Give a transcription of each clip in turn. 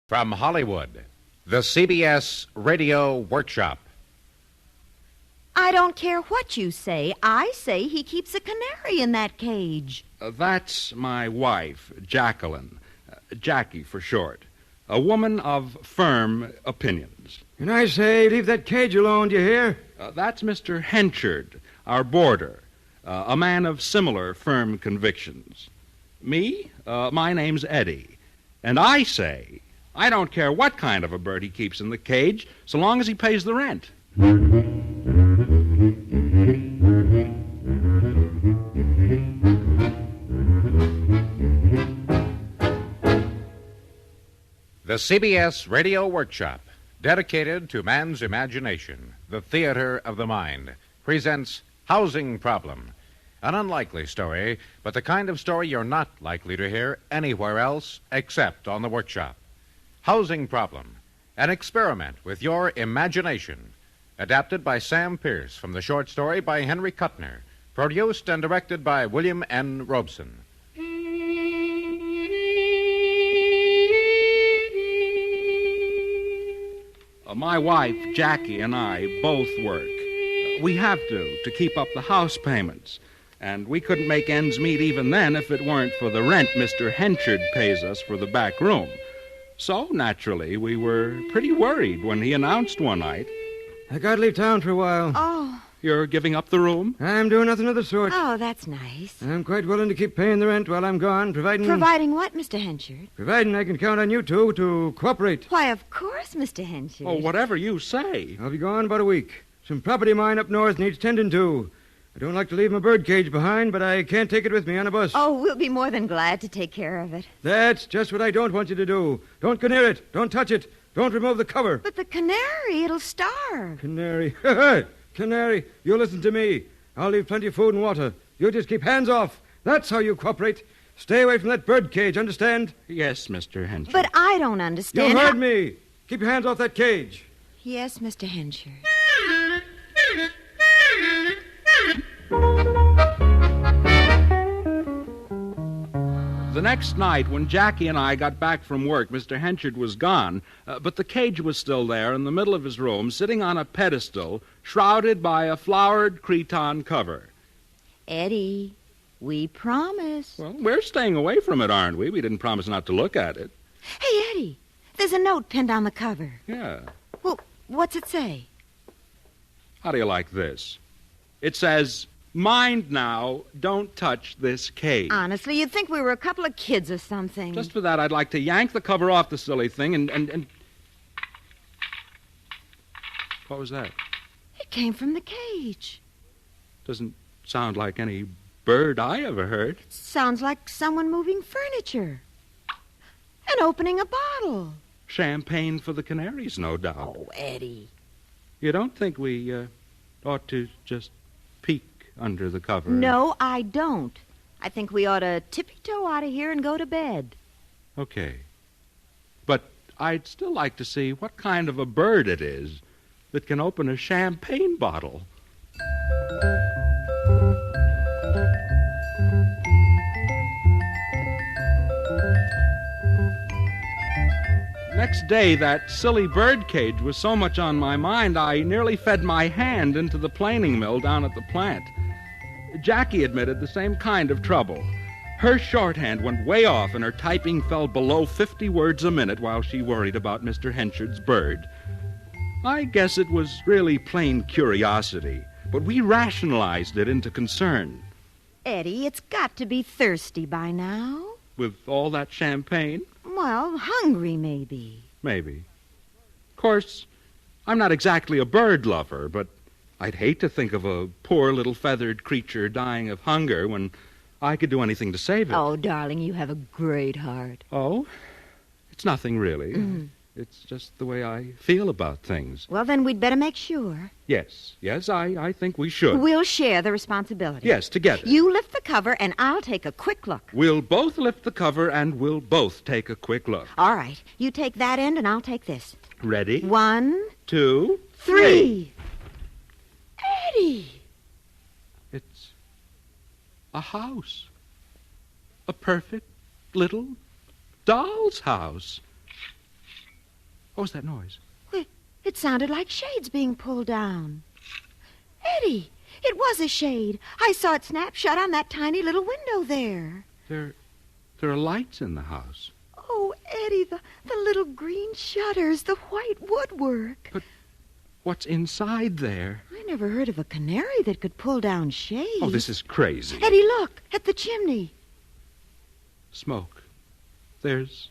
From Hollywood, the CBS Radio Workshop. I don't care what you say. I say he keeps a canary in that cage. That's my wife, Jacqueline. Jackie for short. A woman of firm opinions. And I say, leave that cage alone, do you hear? That's Mr. Henchard, our boarder. A man of similar firm convictions. Me? My name's Eddie. And I say, I don't care what kind of a bird he keeps in the cage, so long as he pays the rent. The CBS Radio Workshop, dedicated to man's imagination, the theater of the mind, presents Housing Problem. An unlikely story, but the kind of story you're not likely to hear anywhere else except on the workshop. Housing Problem, an experiment with your imagination. Adapted by Sam Pierce from the short story by Henry Kuttner. Produced and directed by William N. Robeson. My wife, Jackie, and I both work. We have to keep up the house payments. And we couldn't make ends meet even then if it weren't for the rent Mr. Henchard pays us for the back room. So, naturally, we were pretty worried when he announced one night. I gotta leave town for a while. Oh. You're giving up the room? I'm doing nothing of the sort. Oh, that's nice. I'm quite willing to keep paying the rent while I'm gone, providing... Providing what, Mr. Henchard? Providing I can count on you two to cooperate. Why, of course, Mr. Henchard. Oh, whatever you say. I'll be gone about a week. Some property of mine up north needs tending to. I don't like to leave my bird cage behind, but I can't take it with me on a bus. Oh, we'll be more than glad to take care of it. That's just what I don't want you to do. Don't go near it. Don't touch it. Don't remove the cover. But the canary, it'll starve. Canary. Canary, you listen to me. I'll leave plenty of food and water. You just keep hands off. That's how you cooperate. Stay away from that bird cage, understand? Yes, Mr. Henchard. But I don't understand. You heard me. Keep your hands off that cage. Yes, Mr. Henchard. The next night, when Jackie and I got back from work, Mr. Henchard was gone, but the cage was still there in the middle of his room, sitting on a pedestal, shrouded by a flowered cretonne cover. Eddie, we promise. Well, we're staying away from it, aren't we? We didn't promise not to look at it. Hey, Eddie, there's a note pinned on the cover. Yeah. Well, what's it say? How do you like this? It says, "Mind now, don't touch this cage." Honestly, you'd think we were a couple of kids or something. Just for that, I'd like to yank the cover off the silly thing and... What was that? It came from the cage. Doesn't sound like any bird I ever heard. It sounds like someone moving furniture. And opening a bottle. Champagne for the canaries, no doubt. Oh, Eddie. You don't think we ought to just peek under the cover? No, I don't. I think we ought to tippy-toe out of here and go to bed. Okay. But I'd still like to see what kind of a bird it is that can open a champagne bottle. Next day, that silly bird cage was so much on my mind, I nearly fed my hand into the planing mill down at the plant. Jackie admitted the same kind of trouble. Her shorthand went way off, and her typing fell below 50 words a minute while she worried about Mr. Henchard's bird. I guess it was really plain curiosity, but we rationalized it into concern. Eddie, it's got to be thirsty by now. With all that champagne? Well, hungry, maybe. Maybe. Of course, I'm not exactly a bird lover, but I'd hate to think of a poor little feathered creature dying of hunger when I could do anything to save it. Oh, darling, you have a great heart. Oh? It's nothing, really. Mm-hmm. It's just the way I feel about things. Well, then we'd better make sure. Yes, I think we should. We'll share the responsibility. Yes, together. You lift the cover, and I'll take a quick look. We'll both lift the cover, and we'll both take a quick look. All right. You take that end, and I'll take this. Ready? 1, 2, 3. Eddie! It's a house. A perfect little doll's house. What was that noise? It sounded like shades being pulled down. Eddie, it was a shade. I saw it snap shut on that tiny little window there. There are lights in the house. Oh, Eddie, the little green shutters, the white woodwork. But what's inside there? I never heard of a canary that could pull down shades. Oh, this is crazy. Eddie, look, at the chimney. Smoke. There's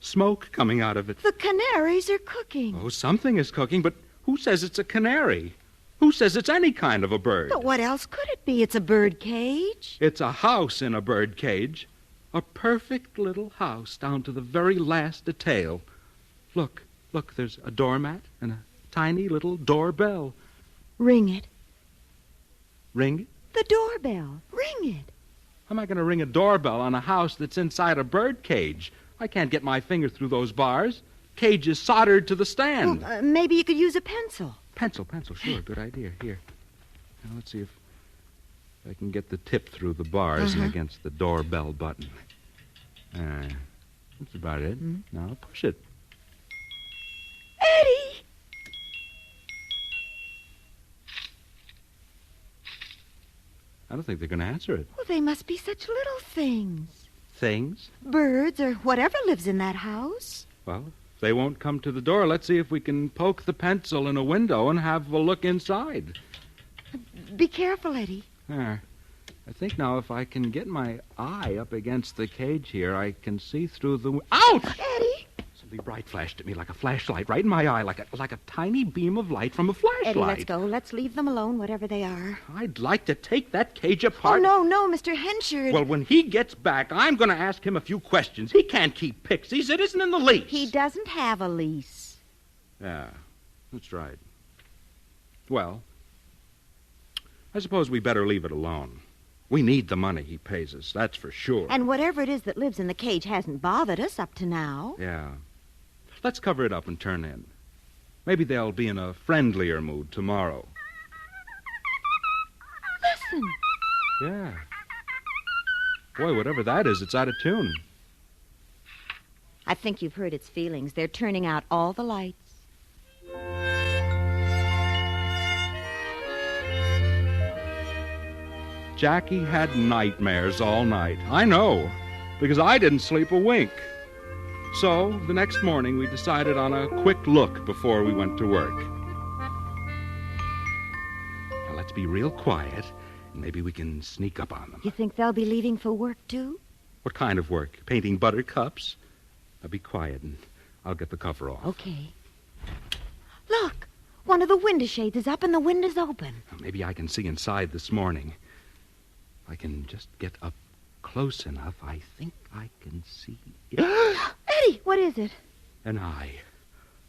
smoke coming out of it. The canaries are cooking. Oh, something is cooking, but who says it's a canary? Who says it's any kind of a bird? But what else could it be? It's a bird cage. It's a house in a bird cage. A perfect little house down to the very last detail. Look, there's a doormat and a tiny little doorbell. Ring it. Ring it? The doorbell. Ring it. How am I going to ring a doorbell on a house that's inside a bird cage? I can't get my finger through those bars. Cage is soldered to the stand. Well, maybe you could use a pencil. Pencil, sure, good idea. Here. Now, let's see if I can get the tip through the bars and against the doorbell button. That's about it. Now, push it. Eddie! I don't think they're going to answer it. Well, they must be such little things. Things? Birds or whatever lives in that house. Well, if they won't come to the door, let's see if we can poke the pencil in a window and have a look inside. Be careful, Eddie. There. I think now if I can get my eye up against the cage here, I can see through the... Ouch! Eddie! Something bright flashed at me like a flashlight right in my eye, like a tiny beam of light from a flashlight. Eddie, let's go. Let's leave them alone, whatever they are. I'd like to take that cage apart. Oh, no, Mr. Henshard. Well, when he gets back, I'm going to ask him a few questions. He can't keep pixies. It isn't in the lease. He doesn't have a lease. Yeah, that's right. Well, I suppose we better leave it alone. We need the money he pays us, that's for sure. And whatever it is that lives in the cage hasn't bothered us up to now. Yeah. Let's cover it up and turn in. Maybe they'll be in a friendlier mood tomorrow. Listen. Yeah. Boy, whatever that is, it's out of tune. I think you've hurt its feelings. They're turning out all the lights. Jackie had nightmares all night. I know, because I didn't sleep a wink. So, the next morning, we decided on a quick look before we went to work. Now, let's be real quiet, and maybe we can sneak up on them. You think they'll be leaving for work, too? What kind of work? Painting buttercups? Now, be quiet, and I'll get the cover off. Okay. Look, one of the window shades is up and the window's open. Maybe I can see inside this morning. If I can just get up close enough, I think I can see... Eddie, what is it? An eye.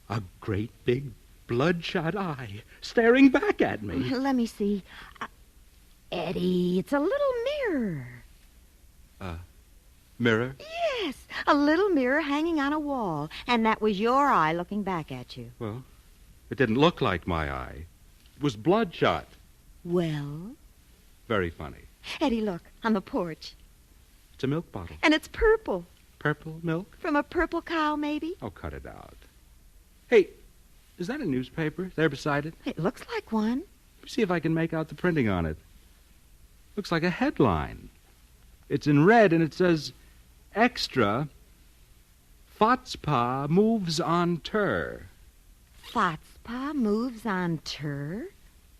A great big bloodshot eye staring back at me. Let me see. Eddie, it's a little mirror. Mirror? Yes, a little mirror hanging on a wall. And that was your eye looking back at you. Well, it didn't look like my eye. It was bloodshot. Well? Very funny. Eddie, look, on the porch. It's a milk bottle. And it's purple. Purple milk? From a purple cow, maybe? Oh, cut it out. Hey, is that a newspaper there beside it? It looks like one. Let me see if I can make out the printing on it. Looks like a headline. It's in red, and it says, Extra, Fotzpa moves on tour. Fotzpa moves on tour?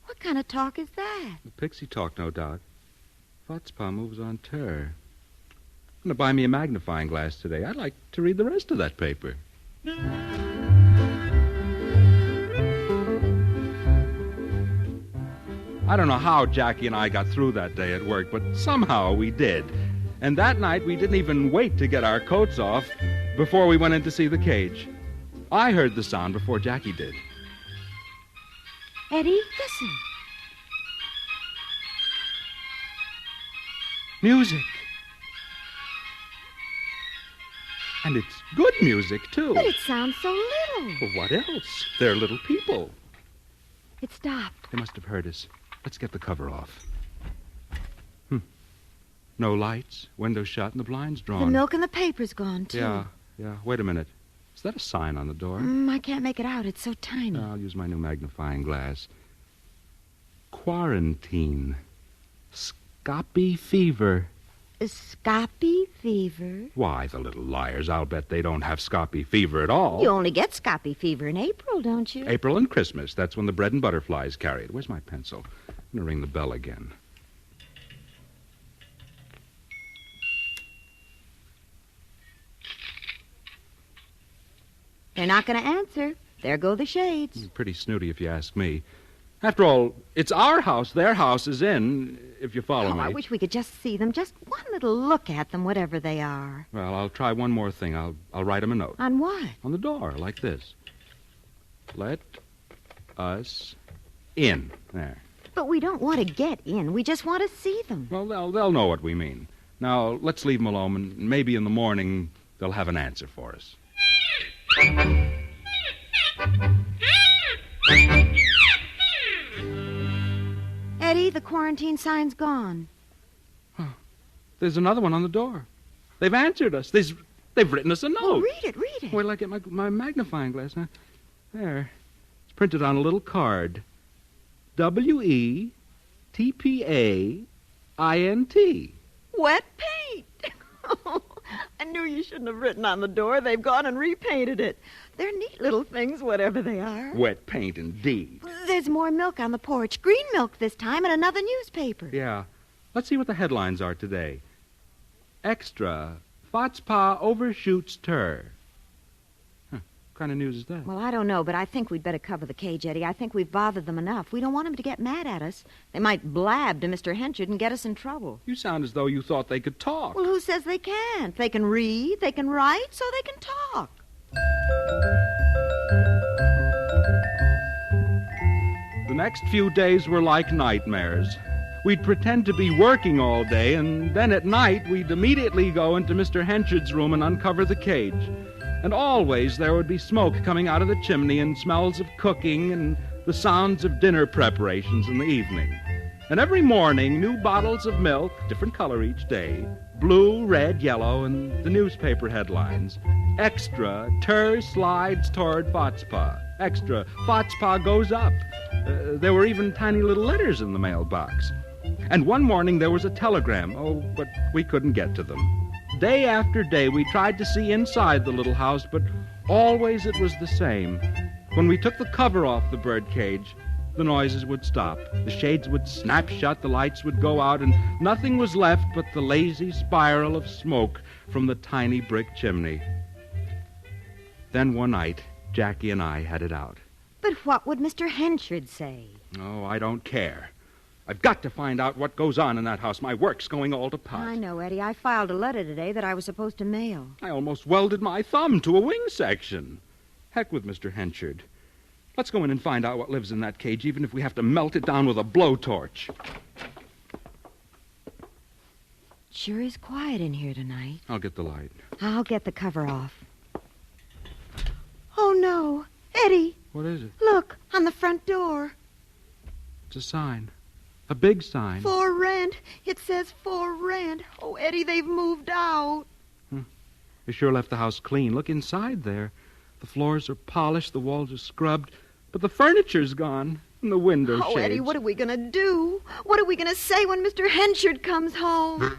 What kind of talk is that? The pixie talk, no doubt. Fotzpa moves on tour. I'm going to buy me a magnifying glass today. I'd like to read the rest of that paper. I don't know how Jackie and I got through that day at work, but somehow we did. And that night, we didn't even wait to get our coats off before we went in to see the cage. I heard the sound before Jackie did. Eddie, listen. Music. And it's good music, too. But it sounds so little. Well, what else? They're little people. It stopped. They must have heard us. Let's get the cover off. No lights, windows shut, and the blinds drawn. The milk and the paper's gone, too. Yeah. Wait a minute. Is that a sign on the door? I can't make it out. It's so tiny. I'll use my new magnifying glass. Quarantine. Scoppy fever. Scoppy fever? Why, the little liars. I'll bet they don't have scoppy fever at all. You only get scoppy fever in April, don't you? April and Christmas. That's when the bread and butter flies carry it. Where's my pencil? I'm going to ring the bell again. They're not going to answer. There go the shades. Pretty snooty if you ask me. After all, it's our house their house is in, if you follow me. I wish we could just see them. Just one little look at them, whatever they are. Well, I'll try one more thing. I'll write them a note. On what? On the door, like this. Let us in. There. But we don't want to get in. We just want to see them. Well, they'll know what we mean. Now, let's leave them alone, and maybe in the morning they'll have an answer for us. Eddie, the quarantine sign's gone. There's another one on the door. They've answered us. They've written us a note. Well, read it. Wait till I get my magnifying glass. Huh? There. It's printed on a little card. WETPAINT. Wet paint. I knew you shouldn't have written on the door. They've gone and repainted it. They're neat little things, whatever they are. Wet paint, indeed. There's more milk on the porch. Green milk this time, and another newspaper. Yeah. Let's see what the headlines are today. Extra. Fotzpa overshoots Tur. What kind of news is that? Well, I don't know, but I think we'd better cover the cage, Eddie. I think we've bothered them enough. We don't want them to get mad at us. They might blab to Mr. Henchard and get us in trouble. You sound as though you thought they could talk. Well, who says they can't? They can read, they can write, so they can talk. The next few days were like nightmares. We'd pretend to be working all day, and then at night we'd immediately go into Mr. Henchard's room and uncover the cage. And always there would be smoke coming out of the chimney and smells of cooking and the sounds of dinner preparations in the evening. And every morning, new bottles of milk, different color each day, blue, red, yellow, and the newspaper headlines. Extra, Tur slides toward Fotzpa. Extra, Fotzpa goes up. There were even tiny little letters in the mailbox. And one morning there was a telegram. Oh, but we couldn't get to them. Day after day we tried to see inside the little house, but always it was the same. When we took the cover off the birdcage, the noises would stop. The shades would snap shut, the lights would go out, and nothing was left but the lazy spiral of smoke from the tiny brick chimney. Then one night, Jackie and I had it out. But what would Mr. Henchard say? Oh, I don't care. I've got to find out what goes on in that house. My work's going all to pot. I know, Eddie. I filed a letter today that I was supposed to mail. I almost welded my thumb to a wing section. Heck with Mr. Henchard. Let's go in and find out what lives in that cage, even if we have to melt it down with a blowtorch. Sure is quiet in here tonight. I'll get the light. I'll get the cover off. Oh, no. Eddie. What is it? Look, on the front door. It's a sign. A big sign. For rent. It says for rent. Oh, Eddie, they've moved out. They sure left the house clean. Look inside there. The floors are polished, the walls are scrubbed, but the furniture's gone, and the window shades. Oh, Eddie, what are we going to do? What are we going to say when Mr. Henchard comes home?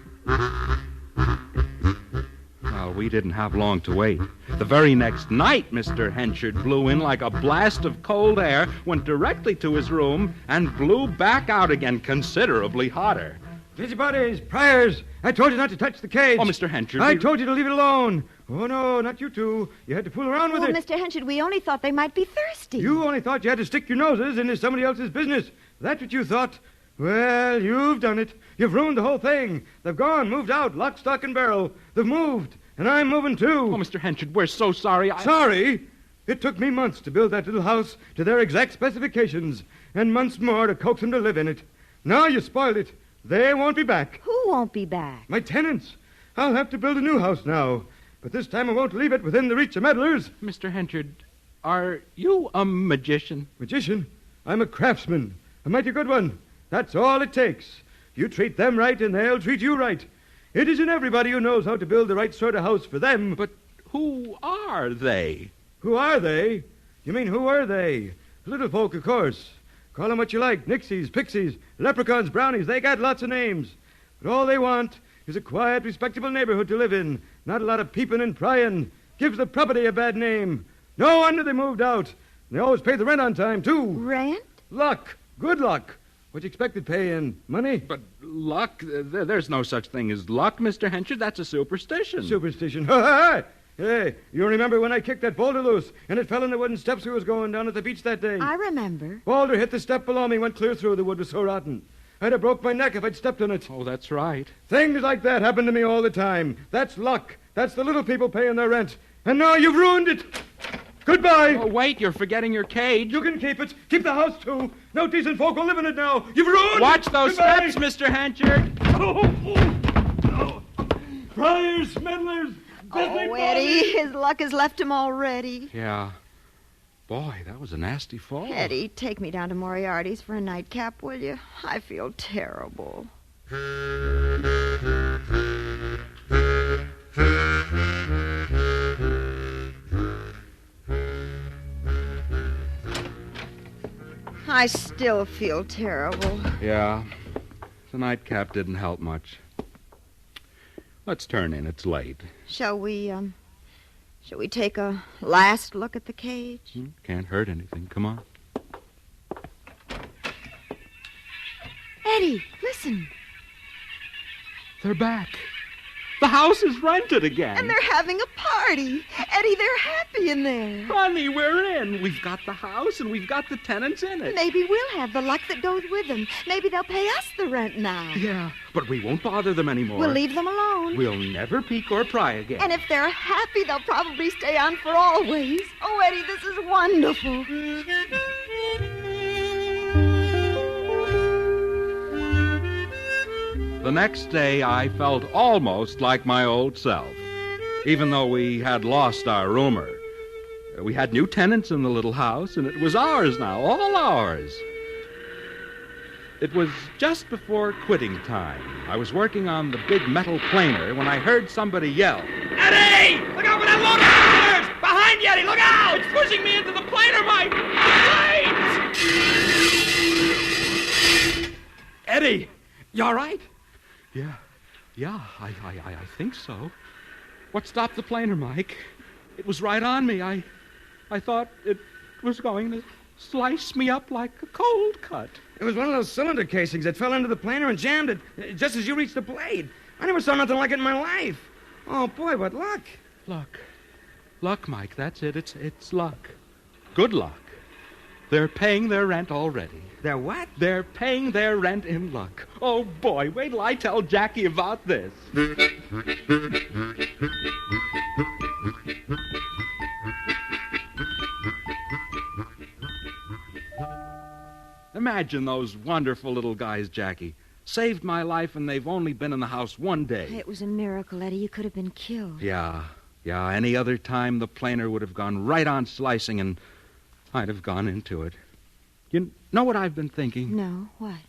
Well, we didn't have long to wait. The very next night, Mr. Henchard blew in like a blast of cold air, went directly to his room, and blew back out again, considerably hotter. Busybodies, priors, I told you not to touch the cage. Oh, Mr. Henchard. I told you to leave it alone. Oh, no, not you two. You had to fool around with it. Mr. Henchard, we only thought they might be thirsty. You only thought you had to stick your noses into somebody else's business. That's what you thought. Well, you've done it. You've ruined the whole thing. They've gone, moved out, lock, stock, and barrel. They've moved, and I'm moving too. Oh, Mr. Henchard, we're so sorry. Sorry? It took me months to build that little house to their exact specifications, and months more to coax them to live in it. Now you spoiled it. They won't be back. Who won't be back? My tenants. I'll have to build a new house now. But this time I won't leave it within the reach of meddlers. Mr. Henchard, are you a magician? Magician? I'm a craftsman. A mighty good one. That's all it takes. You treat them right and they'll treat you right. It isn't everybody who knows how to build the right sort of house for them. But who are they? Who are they? You mean who are they? Little folk, of course. Call them what you like. Nixies, pixies, leprechauns, brownies. They got lots of names. But all they want is a quiet, respectable neighborhood to live in. Not a lot of peeping and prying. Gives the property a bad name. No wonder they moved out. They always pay the rent on time, too. Rent? Luck. Good luck. What you expected paying? Money? But luck, there's no such thing as luck, Mr. Henchard. That's a superstition. Superstition. Hey, you remember when I kicked that boulder loose and it fell in the wooden steps we was going down at the beach that day? I remember. Boulder hit the step below me, went clear through. The wood was so rotten. I'd have broke my neck if I'd stepped on it. Oh, that's right. Things like that happen to me all the time. That's luck. That's the little people paying their rent. And now you've ruined it. Goodbye. Oh, wait, you're forgetting your cage. You can keep it. Keep the house, too. No decent folk will live in it now. You've ruined Watch it. those Goodbye. steps, Mr. Henchard. Friars, meddlers. Oh, Eddie, his luck has left him already. Yeah. Boy, that was a nasty fall. Eddie, take me down to Moriarty's for a nightcap, will you? I feel terrible. I still feel terrible. Yeah. The nightcap didn't help much. Let's turn in. It's late. Shall we take a last look at the cage? Can't hurt anything. Come on. Eddie, listen. They're back. The house is rented again. And they're having a party. Eddie, they're happy in there. Honey, we're in. We've got the house and we've got the tenants in it. Maybe we'll have the luck that goes with them. Maybe they'll pay us the rent now. Yeah, but we won't bother them anymore. We'll leave them alone. We'll never peek or pry again. And if they're happy, they'll probably stay on for always. Oh, Eddie, this is wonderful. The next day, I felt almost like my old self, even though we had lost our roomer. We had new tenants in the little house, and it was ours now, all ours. It was just before quitting time. I was working on the big metal planer when I heard somebody yell, "Eddie! Look out for that load of stairs! Behind you, Eddie! Look out! It's pushing me into the planer, Mike! Right! Eddie, you all right? Yeah, I think so. What stopped the planer, Mike? It was right on me. I thought it was going to slice me up like a cold cut. It was one of those cylinder casings that fell into the planer and jammed it just as you reached the blade. I never saw nothing like it in my life. Oh, boy, what luck. Luck, Mike, that's it. It's luck. Good luck. They're paying their rent already. They're what? They're paying their rent in luck. Oh, boy, wait till I tell Jackie about this. Imagine those wonderful little guys, Jackie. Saved my life, and they've only been in the house one day. It was a miracle, Eddie. You could have been killed. Yeah. Any other time, the planer would have gone right on slicing, and I'd have gone into it. You know what I've been thinking? No, what?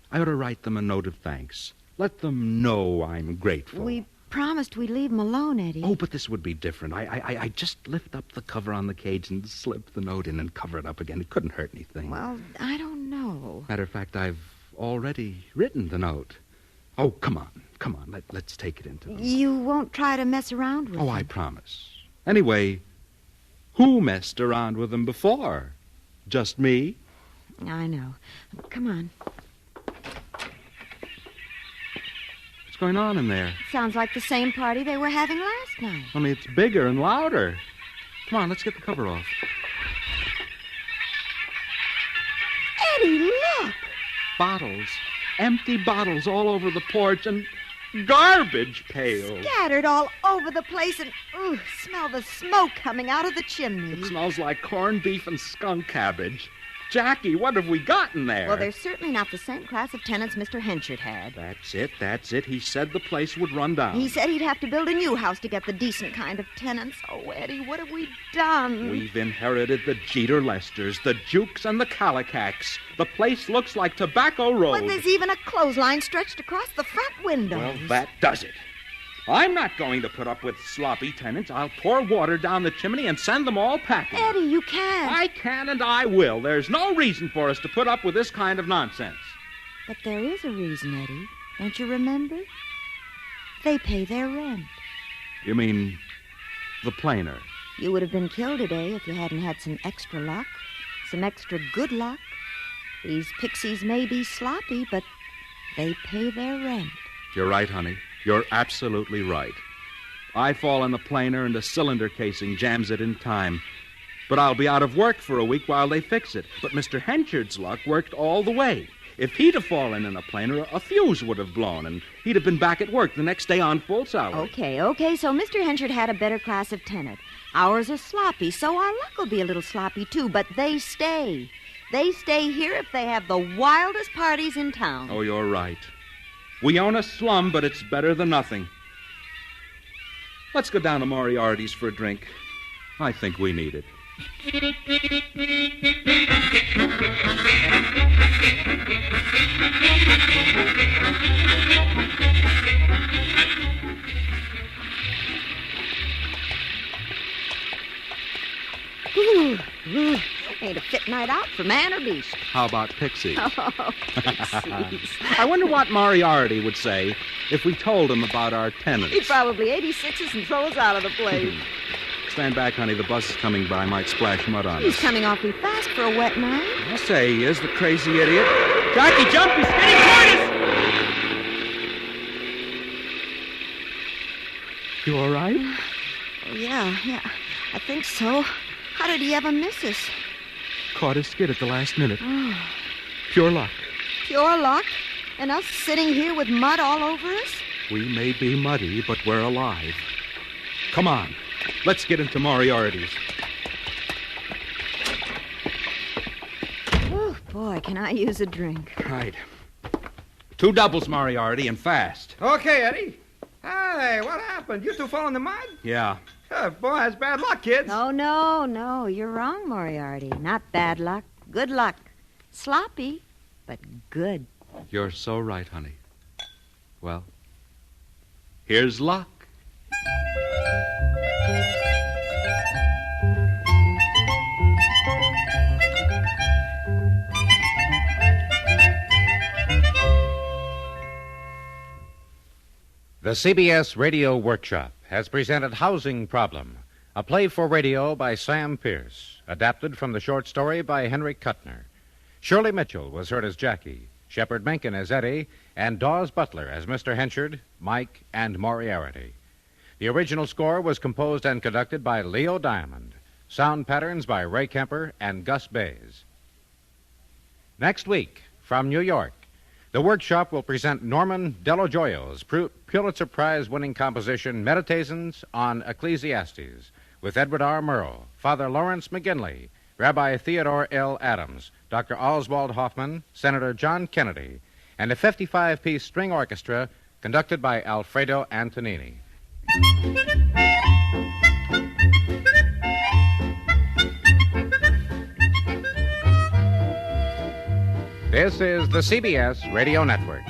I ought to write them a note of thanks. Let them know I'm grateful. We promised we'd leave them alone, Eddie. Oh, but this would be different. I just lift up the cover on the cage and slip the note in and cover it up again. It couldn't hurt anything. Well, I don't know. Matter of fact, I've already written the note. Oh, come on. Let's take it into them. You won't try to mess around with them? Oh, I promise. Anyway, who messed around with them before? Just me? I know. Come on. What's going on in there? Sounds like the same party they were having last night. Only it's bigger and louder. Come on, let's get the cover off. Eddie, look! Bottles. Empty bottles all over the porch and garbage pails. Scattered all over the place and, smell the smoke coming out of the chimney. It smells like corned beef and skunk cabbage. Jackie, what have we got in there? Well, they're certainly not the same class of tenants Mr. Henchard had. That's it. He said the place would run down. He said he'd have to build a new house to get the decent kind of tenants. Oh, Eddie, what have we done? We've inherited the Jeter Lesters, the Jukes, and the Calicacs. The place looks like Tobacco Road. Well, there's even a clothesline stretched across the front window. Well, that does it. I'm not going to put up with sloppy tenants. I'll pour water down the chimney and send them all packing. Eddie, you can't. I can and I will. There's no reason for us to put up with this kind of nonsense. But there is a reason, Eddie. Don't you remember? They pay their rent. You mean the planer? You would have been killed today if you hadn't had some extra luck. Some extra good luck. These pixies may be sloppy, but they pay their rent. You're right, honey. You're absolutely right. I fall on the planer and the cylinder casing jams it in time. But I'll be out of work for a week while they fix it. But Mr. Henchard's luck worked all the way. If he'd have fallen in a planer, a fuse would have blown, and he'd have been back at work the next day on full salary. Okay, so Mr. Henchard had a better class of tenant. Ours are sloppy, so our luck will be a little sloppy, too, but they stay. They stay here if they have the wildest parties in town. Oh, you're right. We own a slum, but it's better than nothing. Let's go down to Moriarty's for a drink. I think we need it. Ain't a fit night out for man or beast. How about pixies? Oh, pixies. I wonder what Moriarty would say if we told him about our tenants. He'd probably 86 us and throw us out of the place. Stand back, honey. The bus is coming by. Might splash mud on He's us. coming awfully fast for a wet night. I say he is, the crazy idiot. Jackie, jump! He's getting toward us! You all right? Oh, yeah. I think so. How did he ever miss us? Caught his skid at the last minute. Oh, Pure luck. pure luck. And us sitting here with mud all over us? We may be muddy, but we're alive. Come on. Let's get into Moriarty's. Oh, boy, can I use a drink. Right. 2 doubles, Moriarty, and fast. Okay, Eddie. Hey, what happened? You two fall in the mud? Yeah. Boy, that's bad luck, kids. No. You're wrong, Moriarty. Not bad luck. Good luck. Sloppy, but good. You're so right, honey. Well, here's luck. The CBS Radio Workshop has presented Housing Problem, a play for radio by Sam Pierce, adapted from the short story by Henry Kuttner. Shirley Mitchell was heard as Jackie, Shepard Menken as Eddie, and Dawes Butler as Mr. Henchard, Mike, and Moriarty. The original score was composed and conducted by Leo Diamond. Sound patterns by Ray Kemper and Gus Bays. Next week, from New York, the workshop will present Norman Dello-Joyo's Pulitzer Prize-winning composition Meditations on Ecclesiastes with Edward R. Murrow, Father Lawrence McGinley, Rabbi Theodore L. Adams, Dr. Oswald Hoffman, Senator John Kennedy, and a 55-piece string orchestra conducted by Alfredo Antonini. This is the CBS Radio Network.